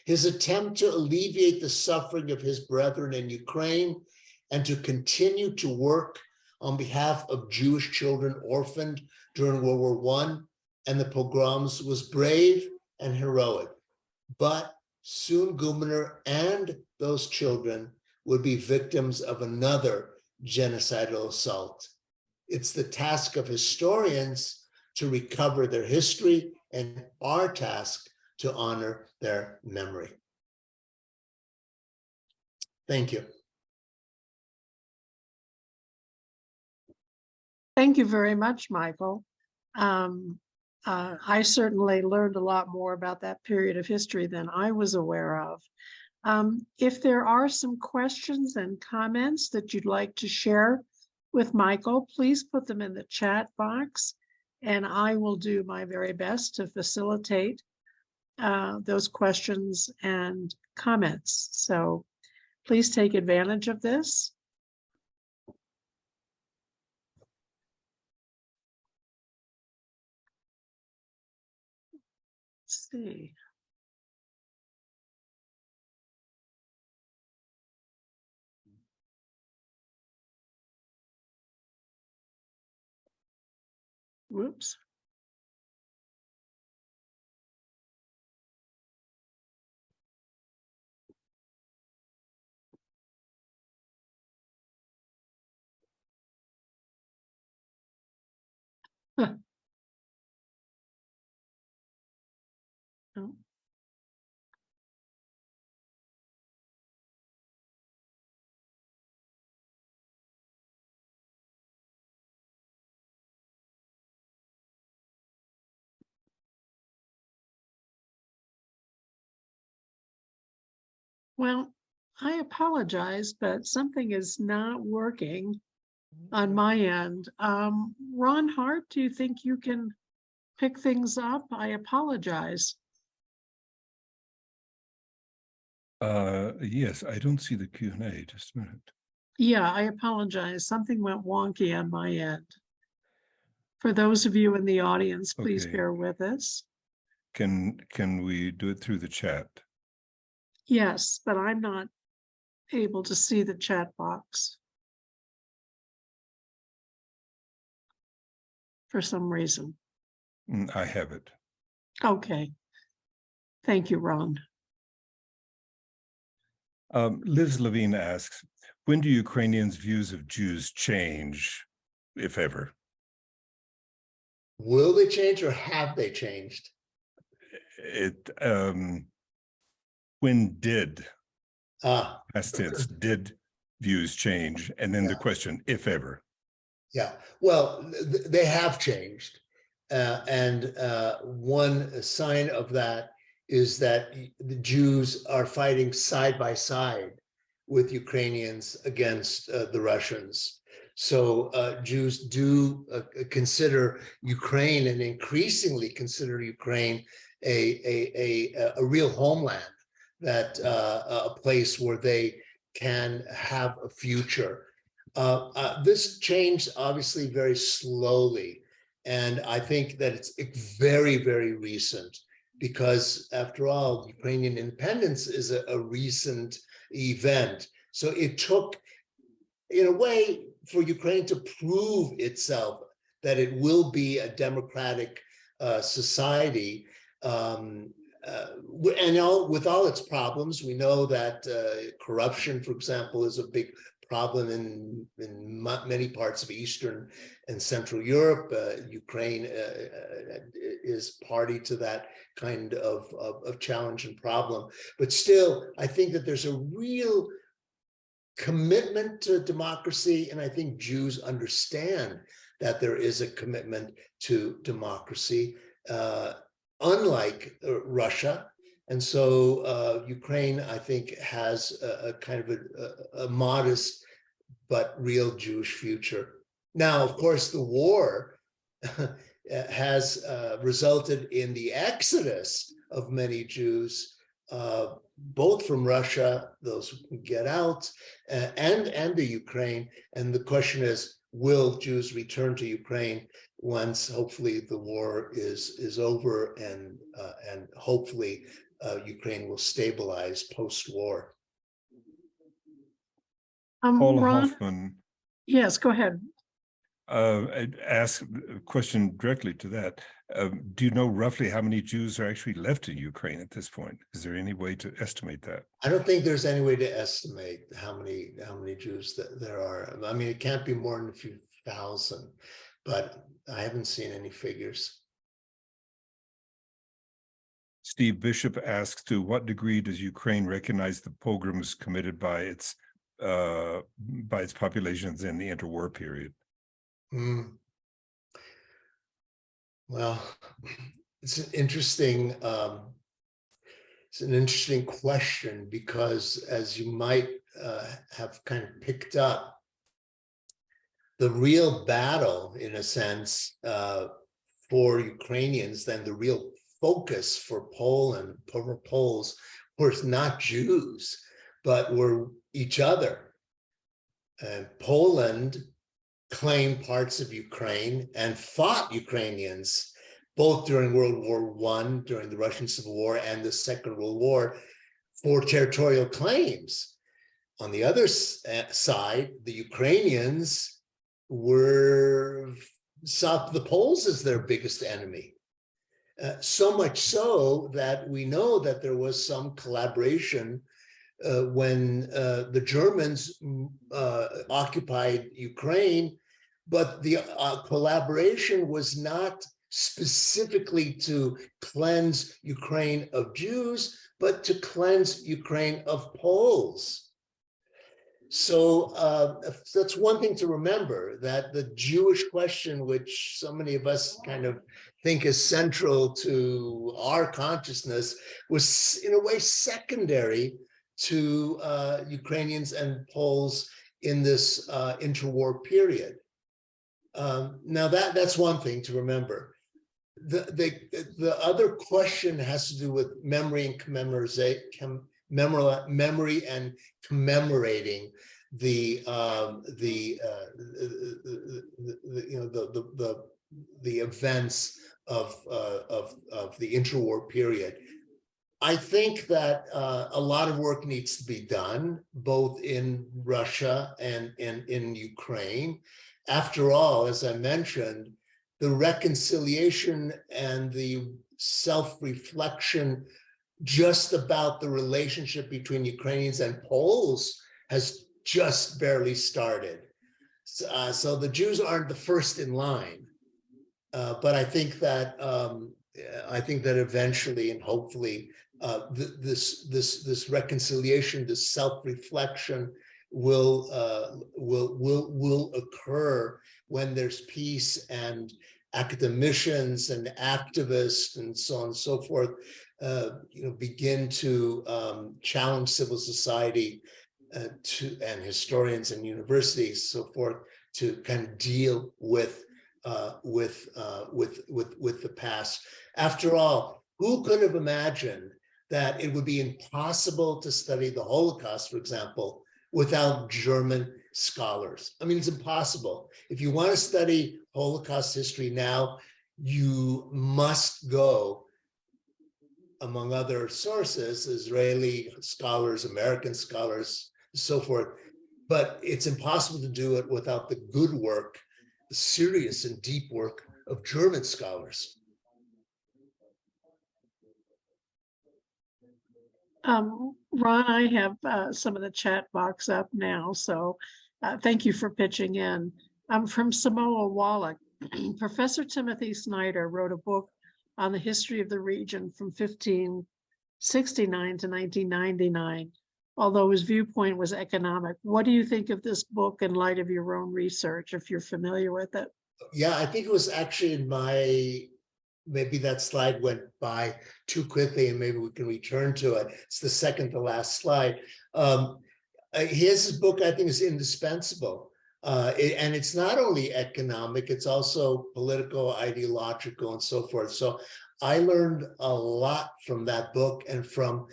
His attempt to alleviate the suffering of his brethren in Ukraine and to continue to work on behalf of Jewish children orphaned during World War I and the pogroms was brave and heroic. But soon Gumener and those children would be victims of another genocidal assault. It's the task of historians to recover their history and our task to honor their memory. Thank you. Thank you very much, Michael. I certainly learned a lot more about that period of history than I was aware of. If there are some questions and comments that you'd like to share with Michael, please put them in the chat box, and I will do my very best to facilitate those questions and comments. So please take advantage of this. Let's see. Whoops. Huh. Oh. Well, I apologize, but something is not working on my end. Ron Hart, do you think you can pick things up? I apologize. Yes, I don't see the Q&A. Just a minute. Yeah, I apologize. Something went wonky on my end. For those of you in the audience, please Okay. bear with us. Can we do it through the chat? Yes, but I'm not able to see the chat box for some reason. I have it. Okay. Thank you, Ron. Liz Levine asks, when do Ukrainians' views of Jews change, if ever? Will they change or have they changed? When did, Ah, past tense, did views change? And then the Yeah. question, if ever. yeah. Well, they have changed. And one sign of that is that the Jews are fighting side by side with Ukrainians against the Russians. So Jews do consider Ukraine, and increasingly consider Ukraine a real homeland, that a place where they can have a future. This changed obviously very slowly. And I think that it's very, very recent, because after all, Ukrainian independence is a recent event. So it took, in a way, for Ukraine to prove itself that it will be a democratic society. And with all its problems, we know that corruption, for example, is a big problem in many parts of Eastern and Central Europe. Ukraine is party to that kind of challenge and problem. But still, I think that there's a real commitment to democracy, and I think Jews understand that there is a commitment to democracy, unlike Russia. And so Ukraine, I think, has a kind of a modest but real Jewish future. Now, of course, the war has resulted in the exodus of many Jews, both from Russia, those who can get out, and the Ukraine. And the question is, will Jews return to Ukraine once, hopefully, the war is over, and hopefully Ukraine will stabilize post-war? Paul Ron, Hoffman yes, go ahead. I'd ask a question directly to that. Do you know roughly how many Jews are actually left in Ukraine at this point? Is there any way to estimate that? I don't think there's any way to estimate how many Jews that there are. I mean, it can't be more than a few thousand, but I haven't seen any figures. Steve Bishop asks, to what degree does Ukraine recognize the pogroms committed by its populations in the interwar period? Well, it's an interesting question, because as you might have kind of picked up, the real battle, in a sense, for Ukrainians, then the real focus for Poland, for Poles, was not Jews, but were each other. And Poland claimed parts of Ukraine and fought Ukrainians, both during World War I, during the Russian Civil War, and the Second World War, for territorial claims. On the other side, the Ukrainians saw the Poles as their biggest enemy. So much so that we know that there was some collaboration when the Germans occupied Ukraine, but the collaboration was not specifically to cleanse Ukraine of Jews, but to cleanse Ukraine of Poles. So that's one thing to remember, that the Jewish question, which so many of us kind of think is central to our consciousness, was in a way secondary to Ukrainians and Poles in this interwar period. Now that's one thing to remember. The other question has to do with memory and memory and commemorating the events of the interwar period. I think that a lot of work needs to be done, both in Russia and in Ukraine. After all, as I mentioned, the reconciliation and the self-reflection just about the relationship between Ukrainians and Poles has just barely started. So the Jews aren't the first in line, but I think that eventually and hopefully this reconciliation, this self-reflection will occur when there's peace, and academicians and activists and so on and so forth begin to challenge civil society and historians and universities, so forth, to kind of deal with the past. After all, who could have imagined that it would be impossible to study the Holocaust, for example, without German scholars? I mean, it's impossible. If you want to study Holocaust history now, you must go, among other sources, Israeli scholars, American scholars, so forth. But it's impossible to do it without the good work, the serious and deep work of German scholars. Ron, I have some of the chat box up now, so thank you for pitching in. I'm from Samoa Wallach. Professor Timothy Snyder wrote a book on the history of the region from 1569 to 1999, although his viewpoint was economic. What do you think of this book in light of your own research, if you're familiar with it? Yeah, I think it was actually in maybe that slide went by too quickly, and maybe we can return to it. It's the second to last slide. His book, I think, is indispensable. And it's not only economic, it's also political, ideological, and so forth. So I learned a lot from that book, and for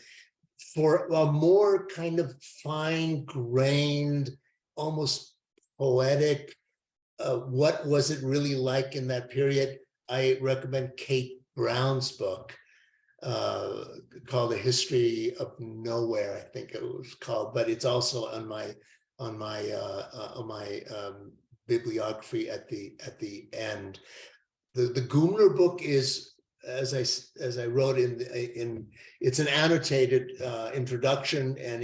a more kind of fine-grained, almost poetic, what was it really like in that period? I recommend Kate Brown's book called The History of Nowhere, I think it was called, but it's also on my bibliography at the end. The Gumner book is, as I wrote in it's an annotated introduction, and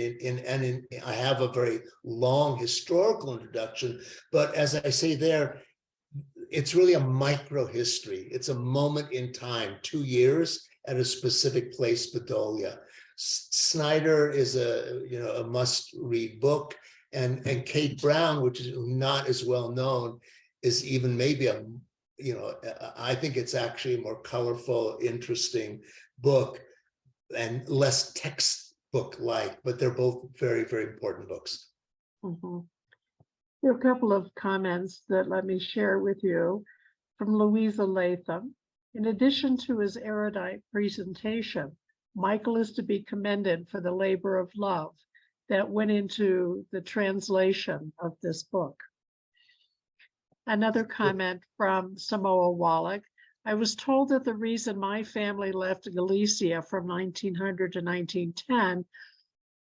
I have a very long historical introduction, but as I say there, it's really a micro history. It's a moment in time, 2 years at a specific place, Podolia. Snyder is a must-read book, and Kate Brown, which is not as well known, is even maybe I think it's actually a more colorful, interesting book and less textbook-like, but they're both very, very important books. Mhm. There are a couple of comments that let me share with you from Louisa Latham. In addition to his erudite presentation, Michael is to be commended for the labor of love that went into the translation of this book. Another comment from Samoa Wallach. I was told that the reason my family left Galicia from 1900 to 1910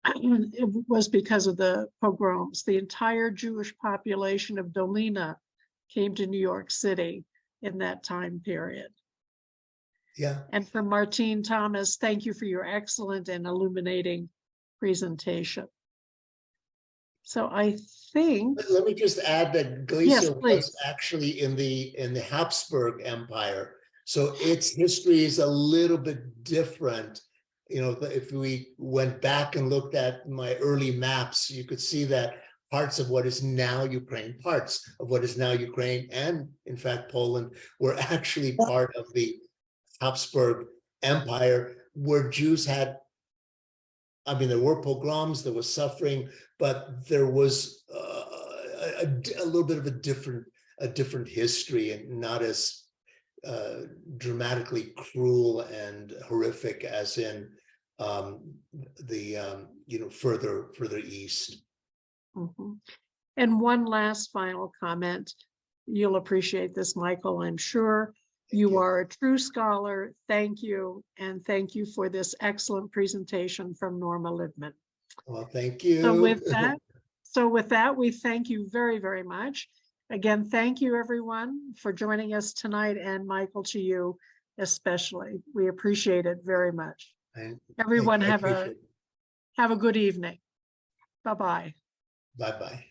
it was because of the pogroms. The entire Jewish population of Dolina came to New York City in that time period. Yeah. And from Martine Thomas, thank you for your excellent and illuminating presentation. So I think. Let me just add that Galicia Yes, was actually in the Habsburg Empire, so its history is a little bit different. If we went back and looked at my early maps, you could see that parts of what is now Ukraine, and in fact Poland, were actually part of the Habsburg Empire, where Jews had, there were pogroms, there was suffering, but there was a little bit of a different history, and not as dramatically cruel and horrific as in further east. Mm-hmm. And one last final comment. You'll appreciate this, Michael, I'm sure. You are a true scholar. Thank you. And thank you for this excellent presentation from Norma Lidman. Well, thank you. So with that, we thank you very, very much. Again, thank you everyone for joining us tonight, and Michael, to you especially. We appreciate it very much. Everyone have a good evening. Bye-bye. Bye-bye.